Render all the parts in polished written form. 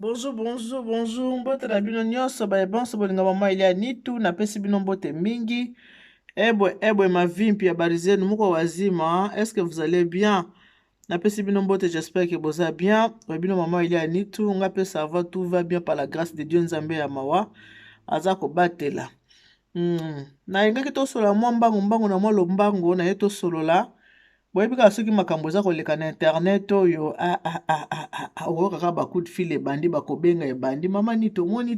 Bonjour, bonjour, bonjour. Mbote na bino nyonso bonso bolinga mama ili anitu na pesi bino mbote mingi. Ebwe mavimpi ya barizenu muko wazima. Est-ce que vous allez bien? Na pesi bino mbote, j'espère que vous allez bien. Bino mama ili anitu nga pe ça va, tout va bien par la grâce de Dieu nzambe ya mawa. Aza ko batela. Na ingaki to solo mwa mbangu na mwa lombango na yeto solo la. Boyebi kaka soki makambo eza koleka na internet oyo oyo kaka bacoup de fil ebandi bakobenga ebandi mama nini omoni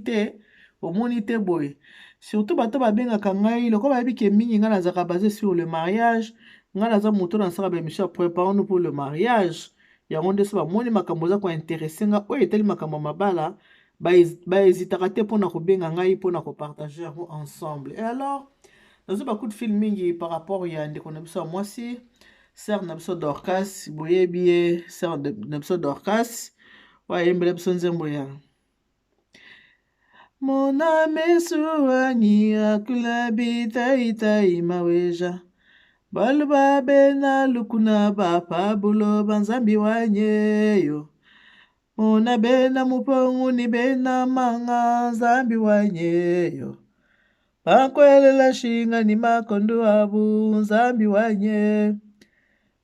te boye surtout bato babengaka ngai loko bayebi ke mingi ngai nazalaka basé sur le mariage ngai naza moto nasala baémission ya préparant pour le mariage yango nde so bamoni makambo eza kointeresse nga oyo etali makambo ya mabala baezitaka te mpona kobenga ngai mpona kopartage yango ensemble et alors nazo bacoup de fil mingi par rapport ya ndeko na biso ya mwasi sœur na biso Dorcas boyebi ye sœur na biso Dorcas wayembela biso nzembo ya mona mesuani akula bitaitai maweja baluba bena lukuna bapa bulo banzambi wanyeyo mona bena mupongu ni bena manga nzambi wanyeyo bakwelela shinga ni makondo abu nzambi wanyeyo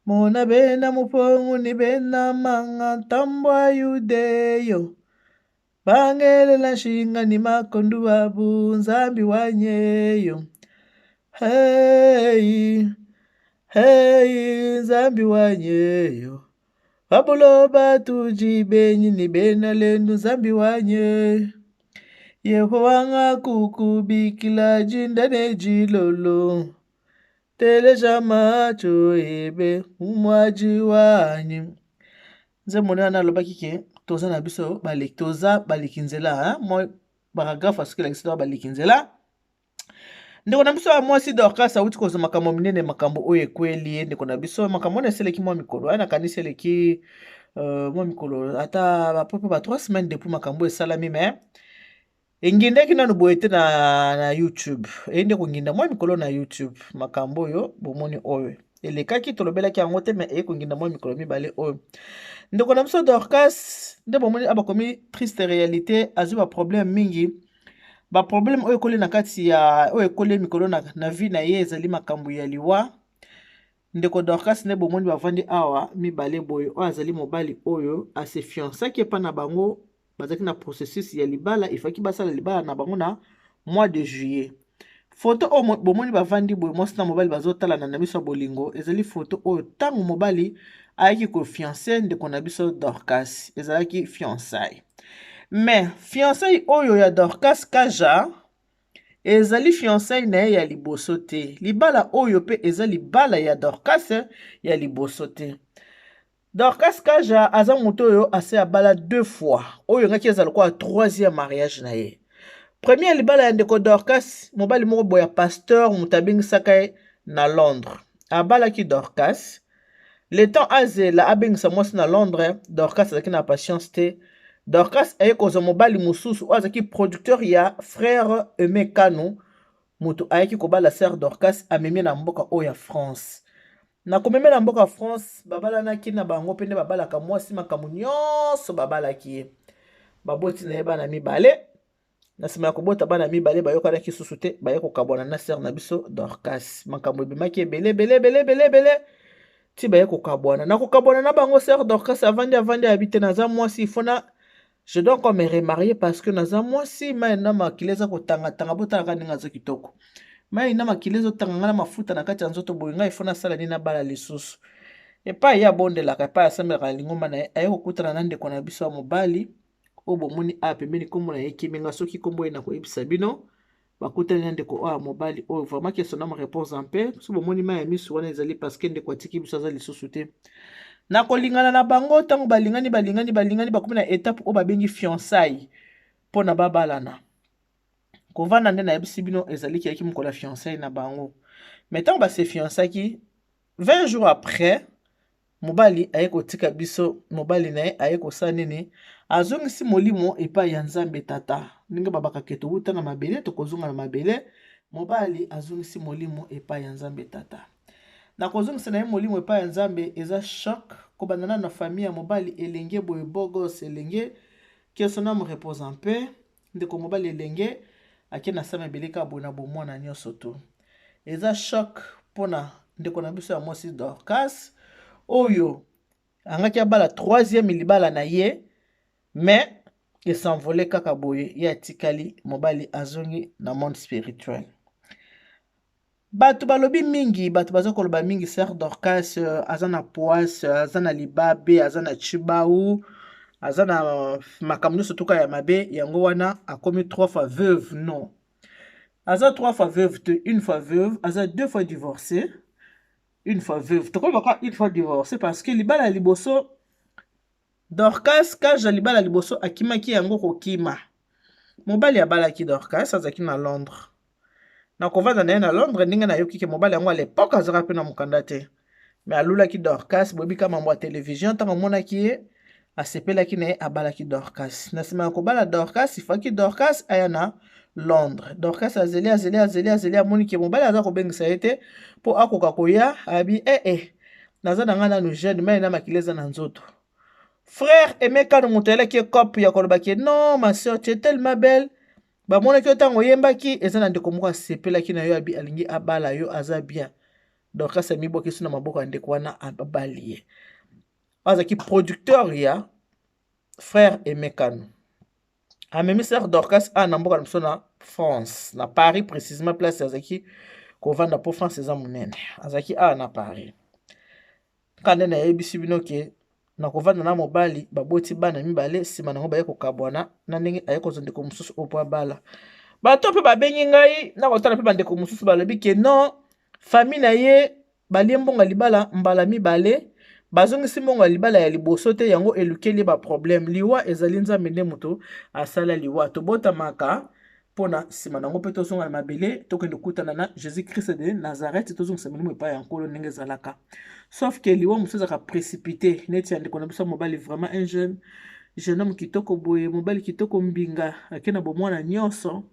mona bena mupongu ni bena manga tambwa yudeyo bangelela shinga ni makondu abu nzambi wanyeyo hey hey nzambi wanyeyo babuloba tujibenyi ni bena lendu nzambi wanyeyo Yehowa nga kukubikila jindane jilolo teleja macho ebe umwaji wanyi nze mona na lobaki ke toza na biso toza baleki nzela mo paragraphe asoki lakisi toza baleki nzela ndeko na biso ya mwasi Dorcas awuti kozwa makambo minene makambo oyo ekweli ye ndeko na biso makambo oyo eseleki mwa mikolo aya nakanisi eleki mwa mikolo ata bapope ba 3 semaines depuis makambo esalami me engindaki nanu boye te na YouTube eyinde konginda mwa mikolo na YouTube makambo oyo bomoni oyo elekaki tolobelaki yango te me eye konginda mwa mikolo mibale oyo ndeko na biso Dorcas nde bomoni abakomi triste réalité azwi baproblème mingi baproblème oyo ekoli na kati ya oyo ekoli mikolo na vie na ye ezali makambo ya liwa ndeko Dorcas nde bomoni bavandi awa mibale boye oyo azali mobali oyo ase fiancaki epa na bango bazaki na processus ya libala ifaki basala libala na bango na mois de juillet photo oyo bomoni bavandi boye mwasi na mobali bazotalana na biso ya bolingo ezali photo oyo ntango mobali ayaki kofiance ndeko na biso Dorcas ezalaki fiançailles mais fiançailles oyo ya Dorcas Kaja ezali fiançailles na ye ya liboso te libala oyo pe eza libala ya Dorcas ya liboso te Dorcas Kaja aza moto oyo ase abala 2 fois oyo ngaki eza lokola 3e mariage na ye premier libala ya ndeko Dorcas mobali moko boya pasteur moto abengisaka ye na Londres abalaki Dorcas le temps azela abengisa mwasi na Londres Dorcas azalaki na patience te Dorcas aye kozwa mobali mosusu oyo azalaki producteur ya frère Aimé Kano moto ayaki kobala sœur Dorcas amemi na mboka oyo ya France na komeme na mboka France babalanaki na bango pe nde babalaka mwasi makambo nyonso babalaki ye baboti na ye bana mibale na nsima ya kobota bana mibale bayokanaki susu te baye kokabwana na sœur na biso Dorcas makambo ebimaki ebele ti baye kokabwana na kokabwana na bango sœur Dorcas avandi abi te naza mwasi ifona je dois encore me remarier parce que naza mwasi mai na makili eza kotangatanga botalaka ndenge aza kitoko mai na makili ezotanga nga na mafuta na kati ya nzoto boye ngai ifona asala nini abala lisusu epai ye abondelaka epai asambelaka lingomba na ye aye kokutana na ndeko na biso ya mobali oyo bomoni awa pembeni nkombo na ye kiminga soki nkombo ye na koyebisa bino bakutani na ndeko oyo ya mobali oyo vraiment kesona ma réponse en paix so bomoni mai ya misu wana ezali parce que ndeko atiki biso aza lisusu te na kolingana na bango ntango balingani bakomi na étape oyo babengi fiançailles mpona babalana kovanda nde nayebisi bino ezali kiyaki mokolo ya fiançailles na bango mais ntango base fiançaki 20 jours après mobali aye kotika biso mobali na ye aye kosala nini azongisi molimo epai ya nzambe tata ndenge babakaka towuta na mabele tokozonga na mabele mobali azongisi molimo epai ya nzambe tata na kozongisa na ye molimo epai ya nzambe eza choc kobanda na famille ya mobali elenge boye bogos elenge que son âme repose en paix. Ndeko mobali elenge ake na sama ebeleka bona bomwana nyonso to. Eza choc pona ndeko na biso ya mwasi Dorcas oyo angaki abala troisième libala na ye mais il s'envolait kaka boye ya tikali mobali azongi na monde spirituel. Batu balobi mingi, batu bazo koloba mingi sœur Dorcas azana poisse, azana libabe, azana chibau, azana makamno sotuka ya mabe yango wana akomi 3 fois veuve. Non. Aza 3 fois veuve, une fois veuve, aza 2 fois divorcée, une fois veuve. Toko baka une fois divorcée parce que libala liboso Dorcas kaja libala liboso akimaki yango kokima. Mobali abalaki Dorcas azaki na Londres. Na kovanda na ye na Londres ndenge na yoki ke mobali yango à l'époque azaka pe na mukanda te. Mais alulaki Dorcas bobi ka mambo ya télévision tango monaki ye asepelaki na ye abalaki Dorcas. Na sima ya kobala Dorcas ifaki Dorcas aya na Londres. Dorcas azeli amoni ke mobali aza kobengisa ye te po akoka koya abi naza na nga nanu jeune mais na makili eza na nzoto. Frère Emeka no moto elaki cop ya koloba ke non ma soeur tu es tellement belle. Ba mona ki otango yembaki eza na ndeko moko asepelaki na yo abi alingi abala yo aza bien. Dorcas amiboki suna maboko ya ndeko wana abali ye. Azaki producteur ya frère Emeka no. Amemi sœur Dorcas na mboka na biso na France, na Paris précisément place azaki kovanda po France eza munene. Azaki na Paris. Kande na yebisi bino ke na kovanda na mobali baboti bana mibale sima nango baye kokabwana na ndenge aye kozondeko mususu opo abala. Bato pe babengi ngai na kotala pe bandeko mususu balobi ke non famille na ye balie mbonga libala mbala mibale bazongisi mbonga libala ya liboso te yango elukeli ba problème liwa ezali nzambe nde moto asala liwa tobotamaka pona sima nango pe tozonga na mabele tokende kutana na Jésus Christ de Nazareth tozongisa milimo epai ya nkolo ndenge ezalaka. Sauf que liwa mosusu azaka précipité neti ya ndeko na biso mobali vraiment un jeune homme kitoko boye mobali kitoko mbinga ake na bomwana nyonso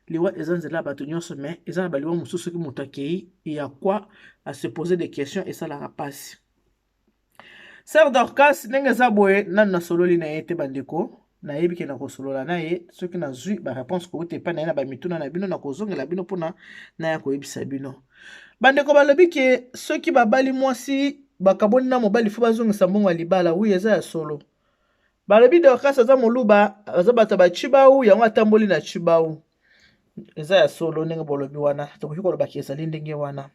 liwa eza nzela bato nyonso mais eza na baliwa mosusu ki moto akei ya quoi à se poser des questions esalaka pasi. Sœur Dorcas ndenge eza boye nanu na sololi na ye te bandeko nayebi ke na kosolola na ye soki nazwi ba réponse ko te pa na ye na ba mituna na bino na kozongela bino pona na ya koyebisa bino. Bandeko balobi ke soki babali mwasi bakaboni na mobali fo bazongisa mbongo ya libala wi eza ya solo. Balobi Dorcas aza moluba aza bato ba chibau yango atamboli na chibau. Eza ya solo ndenge bolobi wana tokoki koloba ke ezali ndenge wana.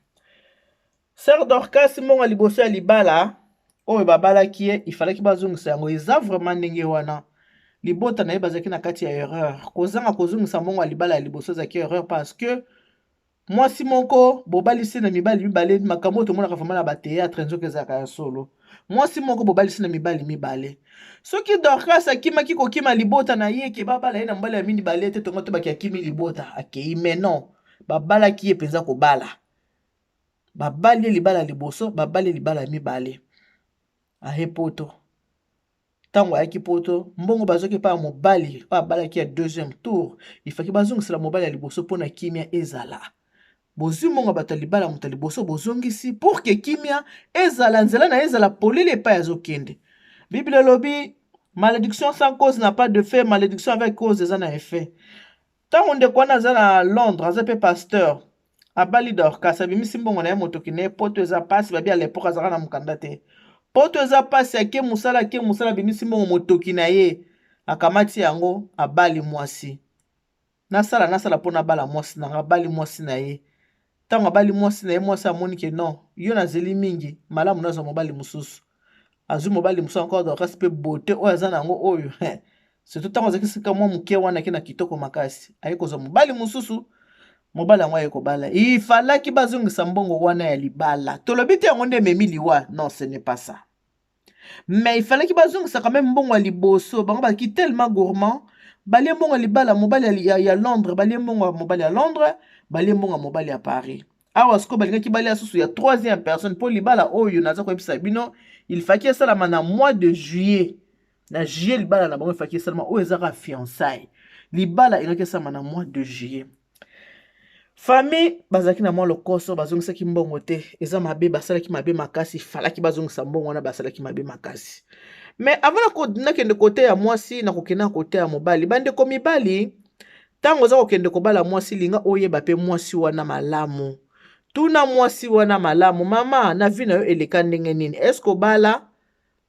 Sœur Dorcas mbongo liboso ya libala oyo babalaki ye ifalaki bazongisa yango eza vraiment ndenge wana. Libota na ye bazaki na kati ya erreur. Kozanga kozongisa mbongo ya libala ya liboso ezaki erreur parce que mwasi moko bobalisi na mibali mibale makambo tomonaka vraiment na ba théâtre nzoka ezaka ya solo. Mwasi moko bobalisi na mibali mibale. Soki Dorcas akimaki kokima libota na ye ke babala ye na mbala ya mibale te tongo to baki akimi libota akei mais non babalaki ye penza kobala. Babali libala liboso babali libala mibale. Ahe poto. Tango ayaki poto mbongo bazoki pa mobali pa balaki ya deuxième tour ifaki bazongisa la mobali ya liboso pona kimia ezala. Bozu monga bato libala moto liboso bozongisi pour que kimia ezala nzela na ezala polele pa yazokende. Bible lobi malédiction sans cause n'a pas de fait, malédiction avec cause eza na effet. Tango ndeko wana aza na Londres aza pe pasteur abali Dorcas abimisi mbongo na ye moto kine poto eza pasi babi à l'époque azaka na mukanda te. Poto eza pasi ake musala bimisi mbongo motoki na ye akamati yango abali mwasi. Nasala pona bala mwasi na abali mwasi na ye. Tango abali mwasi na ye mwasi amoni ke non yo nazeli mingi malamu nazo mobali mususu. Azu mobali mususu encore Dorcas pe beauté oyo aza nango oyo. Surtout tango azaki sika mwa muke wana ke na kitoko makasi. Aye kozo mobali mususu mobali yango aye kobala. Ifalaki bazongisa mbongo wana ya libala. Tolobi te yango nde memi liwa. Non, ce n'est pas ça. Mais il fallait que bazongisa quand même mbongo ya liboso. Bango baki tellement gourmand. Balie mbongo libala mobali ya Londres. Balie mbongo mobali ya Londres. Balie mbongo mobali ya Paris. Awa sko balinga ki bali asusu ya troisième personne. Po libala oyo naza koyebisa bino. Il fallait que ça na mois de juillet. Na juillet libala na bango il fallait que ça oyo ezaka fiançailles. Libala il que ça na mois de juillet. Famille bazaki na mwa lokoso bazongisaki mbongo te eza mabe basalaki mabe makasi falaki bazongisa mbongo wana basalaki mabe makasi Mais avant nakende côté ya mwasi na kokena côté ya mobali bandeko mibali tango za kokende kobala mwasi linga oyeba pe mwasi wana malamu tuna mwasi wana malamu mama na vi na yo eleka ndenge nini est-ce obala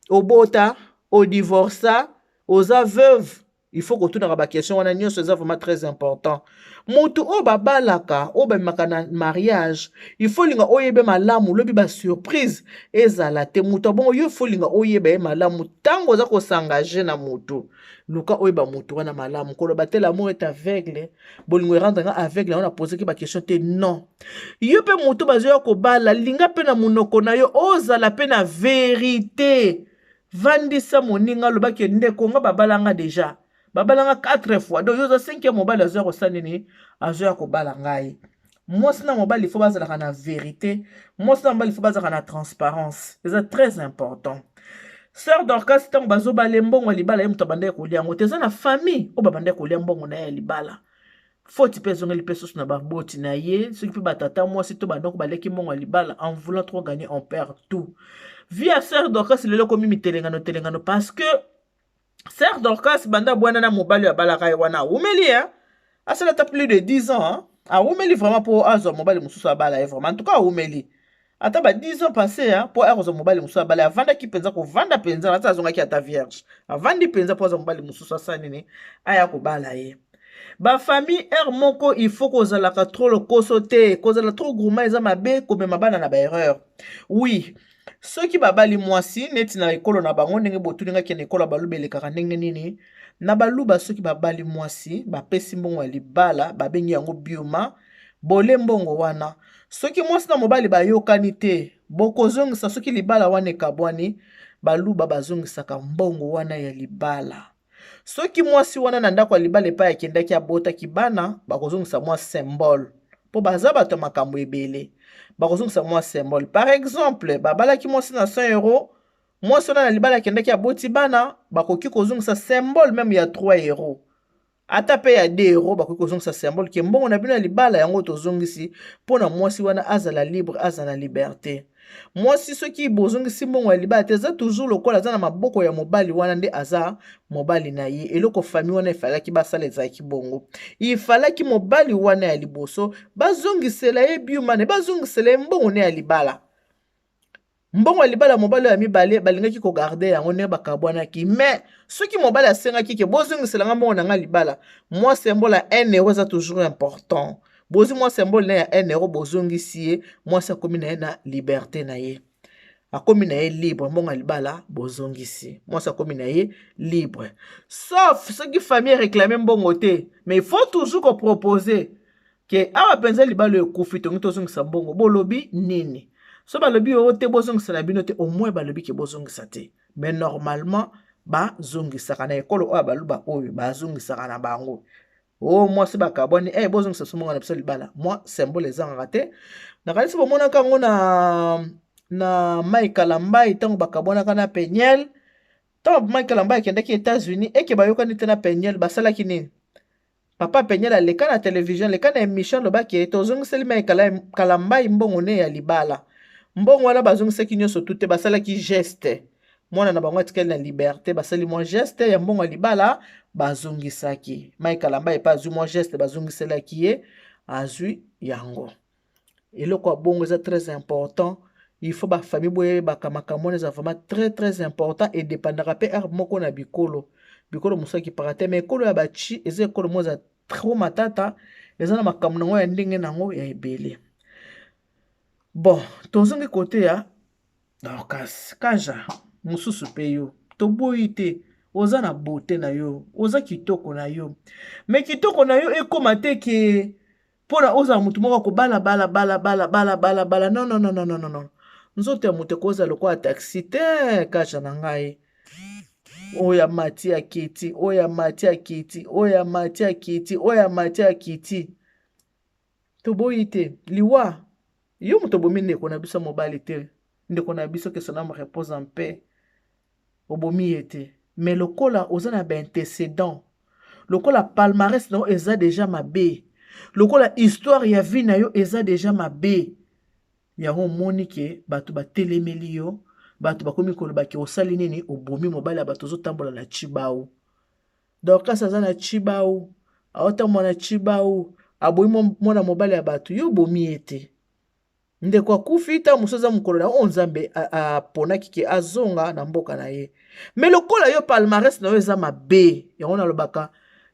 obota odivorça oza veuve il faut que tuna ba question wana nyonso eza vraiment très important mutu o babalaka o bamaka na mariage il faut linga oyebe malamu lobi ba surprise ezala te mutu abongo yo faut linga oyeba ye malamu tango za ko s'engager na mutu luka oyeba mutu wana malamu koloba te l'amour est aveugle bolingo rendre aveugle on a posé ki ba question te non yo pe mutu bazoya ko bala linga pe na munoko na yo ozala pe na vérité vandisa moninga lobaki ndeko nga babalanga déjà babalanga 4 fois donc yoza 5e mobali azoya kosala nini azoya kobala ngai mwasi na mobali faut bazalaka na vérité mwasi na mobali faut bazalaka na transparence eza très important sœur Dorcas ntango bazobala mbongo ya libala ye moto abandaki kolia yango te eza na famille oyo babandaki kolia mbongo na ye ya libala foti mpe ezongeli mpe susu na baboti na ye soki mpe batata mwasi to bandako baleki mbongo ya libala en voulant trop gagner on perd tout via sœur Dorcas lelo komi mitelengano parce que sœur Dorcas banda bwana na mobali ya balaka ye wana awumeli hein asala ta plus de 10 ans hein awumeli vraiment pour azwa mobali mususu abala ye vraiment en tout cas awumeli ata ba 10 ans passé hein pour azwa mobali mususu abala avanda ki penza ko vanda penza ata azonga ki ata vierge avandi penza pour azwa mobali mususu asala nini aya ko bala ye ba famille moko il faut kozalaka trop le kosote kozala trop gourmand eza mabe komema bana na ba erreur oui soki babali mwasi neti na ekolo na bango ndenge botulinga kende ekolo balubelekaka ndenge nini na baluba soki babali mwasi bapesi mbongo ya libala babengi yango bioma bole mbongo wana soki mwasi na mobali bayokani te bokozongisa soki libala wana ekabwani baluba bazongisaka mbongo wana ya libala soki mwasi wana na ndako ya libala epai akendaki abotaki bana bakozongisa mwa symbole po baza bato makambo ebele bakozongisa mwa symbole par exemple babalaki mwasi na 100 €, mwasi wana na libala akendaki aboti bana bakoki kozongisa symbole même ya 3 €, ata pe ya 2 € bakoki kozongisa symbole ke mbongo na bino ya libala yango tozongisi mpona mwasi wana azala libre azala liberté mwasi soki bozongisi mbongo ya libala te eza toujours lokola aza na maboko ya mobali wana nde aza mobali na ye eloko famille wana efalaki basala ezalaki bongo ifalaki mobali wana ya liboso bazongisela ye biuma ne bazongisela ye mbongo ne ya libala mbongo ya libala mobali ya mibale balingaki kogarde yango ndenge bakabwanaki mais soki mobali asengaki ke bozongiselanga mbongo na nga libala mwa symbole ya 1 € eza toujours important bozi mwa symbole na ya 1 € bozongisi ye mwasi akomi na ye na liberté na ye akomi na ye libre mbongo ya libala bozongisi mwasi akomi na ye libre sauf soki famille réclame mbongo te mais il faut toujours koproposer ke awa mpenza libala ekufi tongi tozongisa mbongo bolobi nini so balobi oyo te bozongisa na bino te au moins balobi ke bozongisa te mais normalement bazongisaka na ekolo oyo baluba oyo bazongisaka na bango oh mwasi bakabwani bozongisa so mbongo na biso libala mwa symbole ezangaka te nakanisi bomonaka yango na Mike Kalambai ntango bakabwanaka na Peniel ntango Mike Kalambai akendaki États-Unis eke bayokani te na Peniel basalaki nini papa Peniel aleka na télévision leka na émission lobaki tozongiseli Mike Kalambai mbongo ne ya libala mbongo wana bazongisaki nyonso tute basalaki geste mwana na bango atikali na liberté basali mwa geste ya mbongo ya libala bazongisaki Mike Kalambai epa azwi mwa geste bazongiselaki ye azwi yango eloko ya bongo eza très important il faut bafamille boyebaka makambo wana eza vraiment très important et dépendaka mpe ere moko na bikolo mosusu akipaka te mais ekolo ya bachi eza ekolo mo eza trop matata eza na makambo nango ya ndenge nango ya ebele bon tozongi kote ya Dorcas kaja mosusu mpe yo toboyi te oza na beauté na yo oza kitoko na yo mais kitoko na yo ekoma te ke mpona ozala motu moko akobala bala non nzoto ya moto ekozala lokola taxi te kaja na ngai oya mati akiti oya mati akiti oya mati akiti oya mati akiti toboyi te liwa yo moto bomi ndeko na biso mobali te ndeko na biso ke son âme repose en paix obomi ye te mais lokola oza na baantécédent lokola palmarès na yo eza déjà mabe lokola histoire ya vie na yo eza déjà mabe yango omoni ke bato batelemeli yo bato bakomi koloba ke osali nini obomi mobali ya bato ozotambola na Chibau. Dorcas aza na Chibau, aotambola na Chibau, aboyi mwana mobali ya bato yo bomi ete. Ndeko akufi ta mosoza mokolo na o Nzambe aponaki ke azonga na mboka na ye. Mais lokola yo palmarès na yo eza mabe, yango nalobaka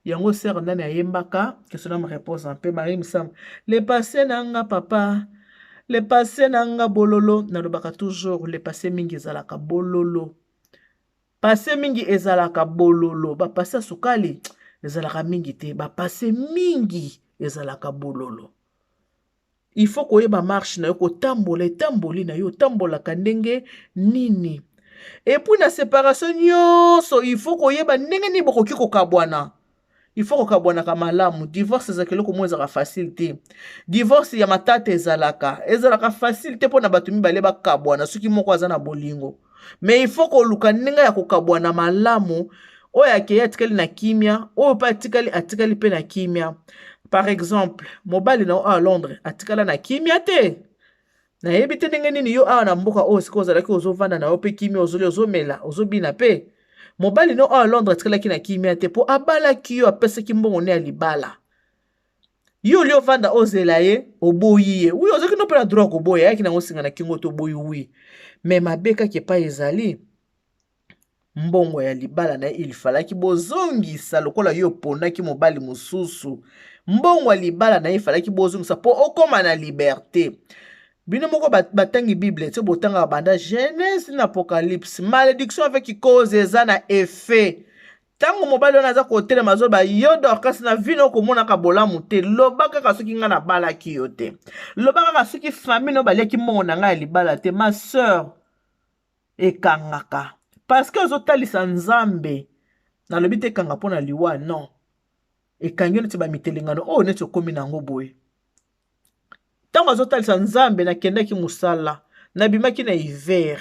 yango sœur ndani ayembaka que cela me repose en paix Marie Msam. Le passé nanga papa, le passé nanga bololo, nalobaka toujours le passé mingi ezalaka bololo. Passé mingi ezalaka bololo, ba passé sukali ezalaka mingi te, ba passé mingi ezalaka bololo. Il faut koyeba marche na yo kotambola etamboli na yo tambolaka ndenge nini. Et puis na séparation nyonso il faut koyeba ndenge ni bokoki kokabwana. Il faut kokabwana ka malamu. Divorce ezakelo ko mweza ka facilité. Divorce ya matata ezalaka facilité pona bato mibale bakabwana soki moko aza na bolingo. Mais il faut koluka ndenge ya kokabwana malamu oyo akeya atikali na kimia, oyo pa atikali pe na kimia. Par exemple, mobali na à Londres atikala na kimia te. Na yebi te ndenge nini yo awa na mboka oyo siko ozalaki ozovanda na yo pe kimia ozoli ozomela ozobina pe. Mobali na à Londres atikalaki na kimia te po abalaki yo apesaki mbongo ne ya libala. Yo li ovanda ozela ye oboyi ye. Oui ozoki no pe na droit koboya yaki na ngosinga na kingo to boyi oui. Mais mabeka ke pa ezali mbongo ya libala na il falaki bozongisa lokola yo ponaki mobali mosusu. Mbongo ya libala na falaki bozongisa po okoma na liberté. Bino moko batangi Bible te botanga banda Genèse na Apocalypse. Malédiction avec cause eza na effet. Tango mobali wana aza kotelema mazo ba yo Dorcas na vino komona ka bolamu te. Lobaka ka soki nga na balaki yo te. Lobaka ka soki famille no baliaki mbongo na nga ya libala te. Ma sœur ekangaka. Parce que ozotalisa Nzambe na lobi te kanga pona liwa non. Ekangi neti ba mitelengano o neti okomi nango boye. Tango azotalisa Nzambe na kendaki musala na bimaki na hiver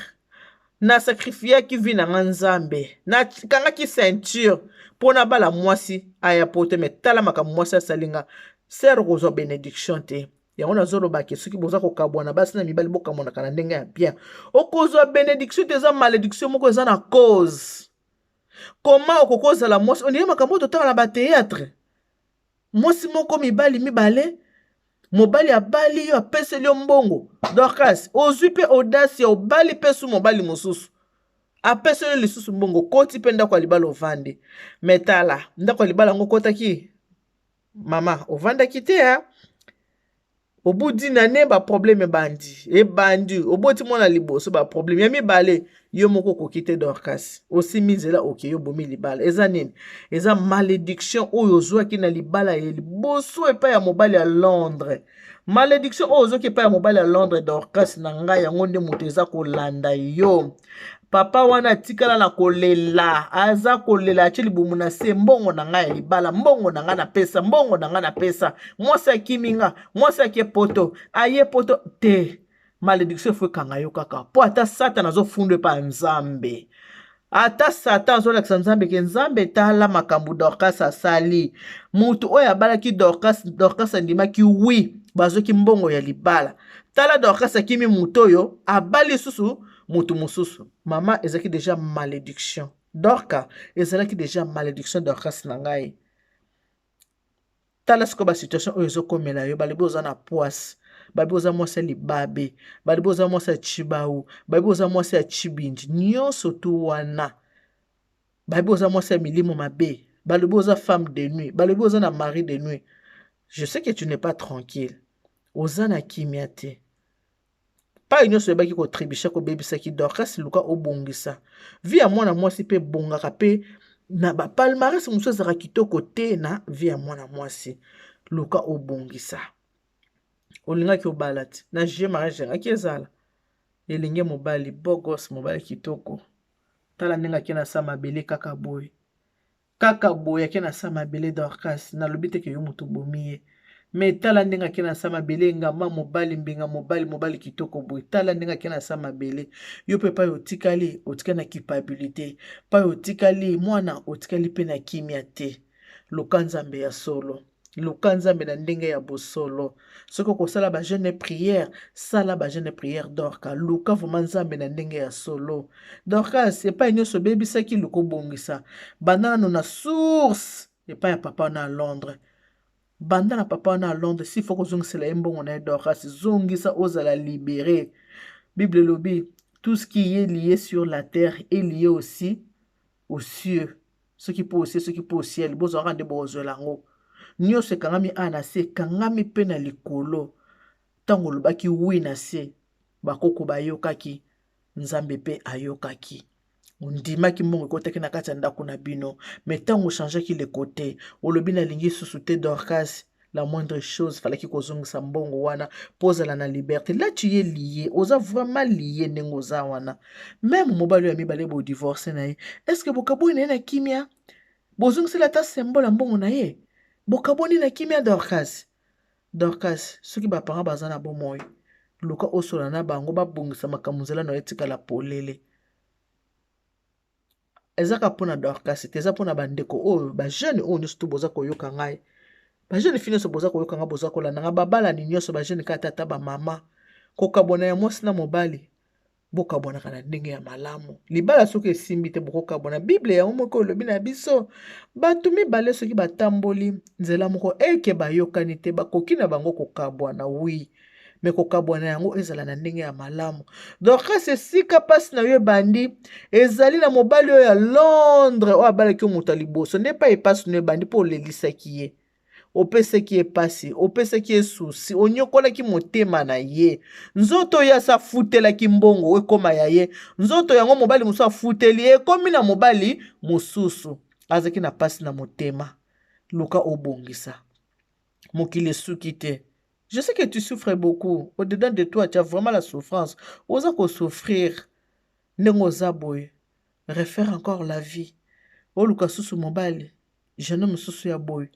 na sacrifiaki vi na Nzambe na kangaki ceinture pona bala mwasi aya pote metala maka mwasi asalinga ser kozo bénédiction te. Yango nazoloba ke soki boza kokabwana basi na mibali bokamona kana ndenge ya bien. Okozwa bénédiction te eza malédiction moko eza na cause. Comment okokoza la mwasi on makambo totala na ba théâtre. Mwasi moko mibale mobali abali yo apeseli yo mbongo. Dorcas ozwi pe audace ya obali pesu mobali mosusu. Apeseli lisusu mbongo koti pe ndako ya libala ovande. Metala ndako ya libala ngo kotaki. Mama ovandaki te ha. Obudi na ne ba problème bandi. E bandi oboti mwana liboso ba problème ya mibale yo moko kokite Dorcas. Osi mizela oke yo bomi libala. Eza nini? Eza malédiction oyo ozwaki na libala ya liboso epa ya mobali ya Londres. Malédiction oyo ozwaki epa ya mobali ya Londres Dorcas na ngai yango nde moto eza kolanda yo. Papa wana tikala na kolela, aza kolela atie libumu na se mbongo na nga ya libala, mbongo na nga na pesa, mbongo na nga na pesa. Mwasi akiminga, mwasi akie poto, aye poto te. Malédiction fwe kanga yo kaka. Po ata Satan azofunde pa Nzambe. Ata Satan azolakisa Nzambe ke Nzambe tala makambu Dorcas asali. Mutu oyo abalaki Dorcas andimaki oui, bazoki mbongo ya libala. Tala Dorcas akimi mutu oyo abali susu mutu mususu. Mama ezaki déjà malédiction. Dorcas ezalaki déjà malédiction Dorcas na ngai. Tala siko ba situation oyo ezokomela yo balibi oza na poisse. Balibi oza mwasi ya libabe. Balibi oza mwasi ya Chibau. Balibi oza mwasi ya Chibindi. Nyonso tu wana. Balibi oza mwasi ya milimo mabe. Balibi oza femme de nuit. Balibi oza na mari de nuit. Je sais que tu n'es pas tranquille. Oza na kimia te. Pa nyonso ebaki ko tribisha ko bebisa ki Dorcas luka obongisa. Vi ya mwana mwasi pe bongaka pe na ba palmarès muso zaka kitoko te na vi ya mwana mwasi luka obongisa. Olingaki obalati na je mariage ngaki ezala. Elinge mobali bogos mobali kitoko. Tala ndenge kena sa mabele kaka boy. Kaka boy kena sa mabele Dorcas na lobite ke yo mutu bomiye. Mais tala ndenge kena sa mabele ngama mobali mbinga mobali kitoko boy. Tala ndenge kena sa mabele. Yo pe pa yo tikali otika na culpabilité. Pa yo tikali mwana otikali pe na kimia te. Loka Nzambe ya solo. luka nzambe na ndenge ya bosolo. Soki okosala ba jeune prière, sala ba jeune prière Dorcas. Luka vraiment nzambe na ndenge ya solo. Dorcas epai nyonso bebisaki luka obongisa. Banda nano na source epai ya papa na Londres. Banda na papa na Londres, si faut kozongisela ye mbongo na ye Dorcas, zongisa ozala libéré. Bible lobi, tout ce qui est lié sur la terre est lié aussi aux cieux. Ce qui peut aussi, ce qui peut au ciel. Bozo rande bozo lango. Nyonso ekangami a na se, kangami pe na likolo. Tango lobaki wi na se, bakoko bayokaki, nzambe pe ayokaki. Ondimaki mbongo ekotaki na kati ya ndako na bino, mais tango changeaki le côté, olobi na lingi susu te Dorcas, la moindre chose falaki kozongisa mbongo wana pozala na liberté. Là tu es lié, oza vraiment lié ndenge oza wana. Même mobali ya mibale bo divorce na ye. Est-ce que bokaboni na ye na kimia? Bozongisela ta symbole ya mbongo na ye. Bokaboni na kimia Dorcas. Dorcas, soki baparents baza na bomoi, luka osola na bango babongisa makambo nzela na etikala polele. Ezaka pona Dorcas, eza pona bandeko oyo ba jeune oyo nyonso boza koyoka ngai. Ba jeune fille nyonso boza koyoka nga boza kolanda nga babala ni nyonso ba jeune ka tata ba mama. Kokabona ya mwasi na mobali. Bokabonaka na ndenge ya malamu. Libala soki esimbi te bokokabona. Bible ya moko olobi na biso bato mibale soki batamboli nzela moko eke bayokani te bakoki na bango kokabwana wi. Me kokabwana yango ezala na ndenge ya malamu. Dorcas esika pasi na yo bandi ezali na mobali oyo ya Londres oyo abalaki yo moto liboso nde pa epasi na yo bandi mpo olelisaki ye. Opesaki ye pasi, opesaki ye susi, onyokolaki motema na ye. Nzoto ya sa futelaki mbongo ekoma ya ye. Nzoto yango mobali musu afuteli ekomi na mobali mususu. Azaki na pasi na motema. Luka obongisa. Mokili esuki te. Je sais que tu souffres beaucoup. Au-dedans de toi, tu as vraiment la souffrance. Oza ko souffrir. Nengo zaboy. Refaire encore la vie. O luka susu mobali. Jeune homme susu ya boy.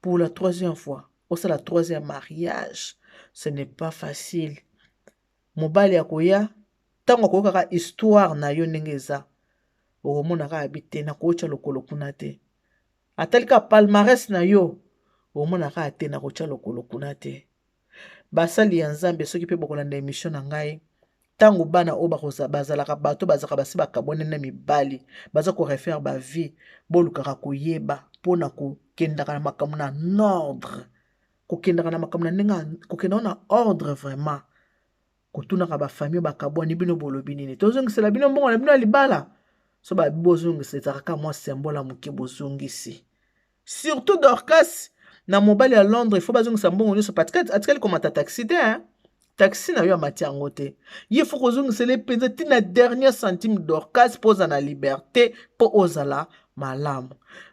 Pour la 3e fois. Ou c'est la 3e mariage. Ce n'est pas facile. Mobali ya koya. Tango koyoka ka histoire na yo ndenge eza. Omona ka habite na kocha lokolo kuna te. Atalika palmarès na yo. Omona ka ate na kocha lokolo kuna te. Basali ya Nzambe soki pe bokolanda émission na ngai. Tango bana o bazalaka bato bazaka basi bakabone na mibali. Baza ko refaire ba vie. Bolukaka koyeba. Pona kokendaka na makambo na ordre. Kokendaka na makambo na ndenge kokendaka na ordre vraiment. Kotunaka ba famille bakabwani bino bolobi nini. Tozongisela bino mbongo na bino libala. So ba bozongisa kaka mwa symbole muke bozongisi. Surtout Dorcas na mobali à Londres, il faut bazongisa mbongo nyonso atikali komata taxi te hein. Taxi na yo amati yango te. Ye faut kozongisela penza ti na dernier centime Dorcas poza na liberté po ozala malamu.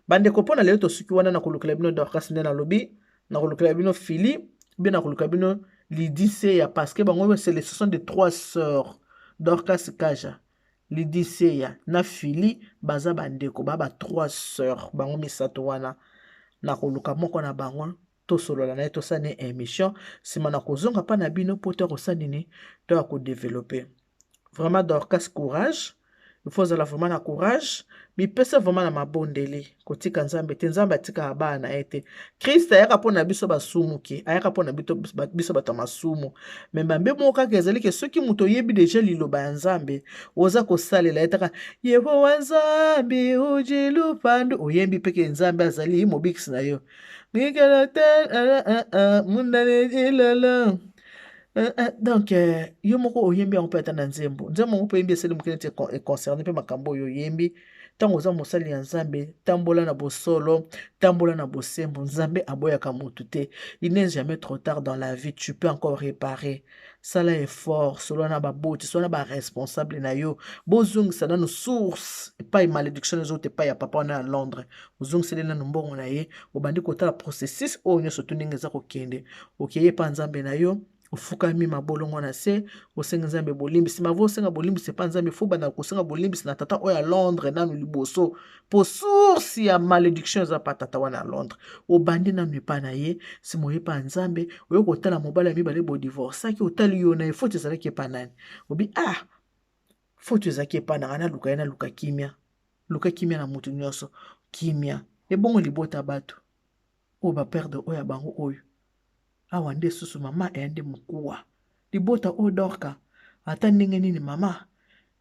Bandeko pona lelo tosuki wana na kolukela bino Dorcas nde na lobi, na kolukela bino Philippe, bien na kolukela bino Lydiseya parce que bango c'est les sont de 3 sœurs. Dorcas Kaja, Lydiseya na Philippe baza bandeko ba 3 sœurs. Bango misato wana na koluka moko na bango to solola na to sane émission sima na kozonga pa na bino po to kosanini to ko développer. Vraiment Dorcas courage. Il faut vraiment na courage. Mi pesa vraiment na mabondeli. Kotika Nzambe te Nzambe atika aba na ete. Christ ayaka pona biso basumu ki. Ayaka pona biso batamasumu. Mais mbambe moka kezali ke soki muto yebi déjà liloba ya Nzambe. Oza kosalela etaka Yehova Nzambe ujilu pandu. Oyembi peke Nzambe azali mobikisi na yo. Mikala ten mundane jilala. Donc yo moko oyembi yango pe ata na nzembo moko pe yembi eseli mokili te concerné pe makambo oyo oyembi ntango oza mosali ya Nzambe tambola na bosolo tambola na bosembo Nzambe aboyaka motu te. Il n'est jamais trop tard dans la vie, tu peux encore réparer. Sala effort solo na baboti solo na ba responsable na yo bozongisa nanu source epai malédiction ezote epai ya papa wana ya Londres ozongiseli nanu mbongo na ye obandi kotala processus oyo nyonso tu ndenge eza kokende okeye pa Nzambe na yo ofukami mabolongo na se osenga Nzambe bolimbisi mavo osenga bolimbisi pa Nzambe fuba na kosenga bolimbisi na tata oyo ya Londres nanu liboso po source ya malédiction eza pa tata wana ya Londres obandi nanu epa na ye simoye pa Nzambe oyo kotala mobali ya mibale bo divorce ki otali yo na faute ezalaki epa nani obi faute ezalaki epa na ana luka yana luka kimia na mutu nyonso kimia ebongo libota bato o ba perdre oya bango oyo awa nde susu mama ende mukuwa libota o Dorka ata ndenge nini mama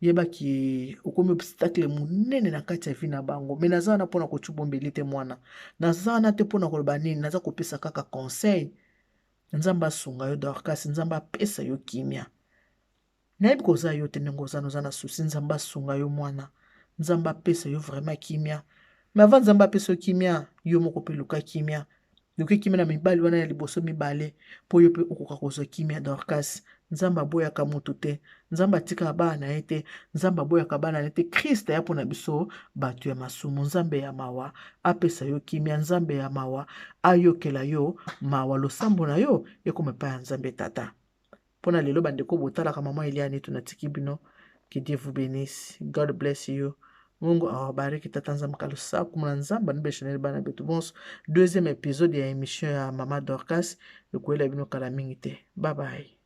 yebaki okomi obstacle munene na kati ya vie na bango me naza wana mpona kocubombeli te mwana naza wana te mpona koloba nini naza kopesa kaka conseil nzambe asunga yo Dorcas nzambe apesa yo kimia nayebi koza yo te ndenge oza na susi nzambe asunga yo mwana nzambe apesa yo vraiment kimia me avant nzambe apesa yo kimia yo moko mpe luka kimia na mibali wana ya liboso mibale mpo yo mpe okoka kozwa kimia Dorcas nzambe aboyaka motu te nzambe atikaka bana na ye te nzambe aboyaka bana na ye te Krist aya mpona biso bato ya masumu nzambe ya mawa apesa yo kimia nzambe ya mawa ayokela yo mawa losambo na yo ekoma epai ya nzambe tata mpona lelo bandeko botalaka mama Eliane tunatiki bino que Dieu vous bénisse God bless you Mungu awabariki tata nzambe kalusaku mwana nzambe nibeshaneli bana betu bonso deuxième épisode ya émission ya mama Dorcas ekuela bino kala mingi te bye bye